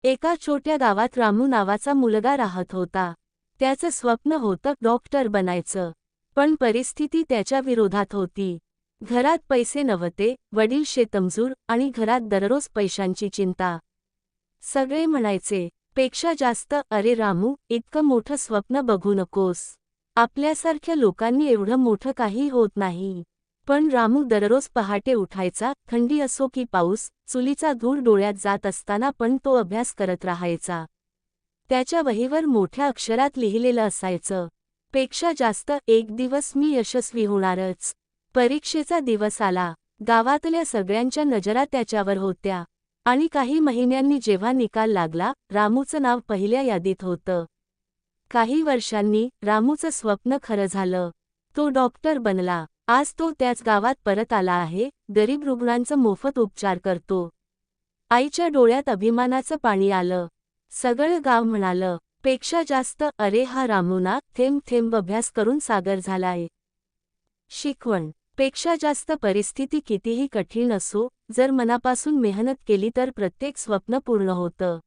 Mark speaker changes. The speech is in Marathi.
Speaker 1: एका छोट्या गावात रामू नावाचा मुलगा राहत होता. त्याचं स्वप्न होतं डॉक्टर बनायचं. पण परिस्थिती त्याच्या विरोधात होती. घरात पैसे नव्हते, वडील शेतमजूर आणि घरात दररोज पैशांची चिंता. सगळे म्हणायचे, पेक्षा जास्त अरे रामू, इतकं मोठं स्वप्न बघू नकोस. आपल्यासारख्या लोकांनी एवढं मोठं काही होत नाही. पण रामू दररोज पहाटे उठायचा, थंडी असो की पाऊस, चुलीचा धूर डोळ्यात जात असताना पण तो अभ्यास करत राहायचा. त्याच्या वहीवर मोठ्या अक्षरात लिहिलेलं असायचं, पेक्षा जास्त, एक दिवस मी यशस्वी होणारच. परीक्षेचा दिवस आला. गावातल्या सगळ्यांच्या नजरा त्याच्यावर होत्या. आणि काही महिन्यांनी जेव्हा निकाल लागला, रामूचं नाव पहिल्या यादीत होतं. काही वर्षांनी रामूचं स्वप्न खरं झालं. तो डॉक्टर बनला. आज तो त्याच गावात परत आला आहे, गरीब रुग्णांचं मोफत उपचार करतो. आईच्या डोळ्यात अभिमानाचं पाणी आलं. सगळं गाव म्हणालं, पेक्षा जास्त, अरे हा रामू ना, थेंब थेंब अभ्यास करून सागर झालाय. शिकवण. पेक्षा जास्त परिस्थिती कितीही कठीण असो, जर मनापासून मेहनत केली तर प्रत्येक स्वप्न पूर्ण होतं.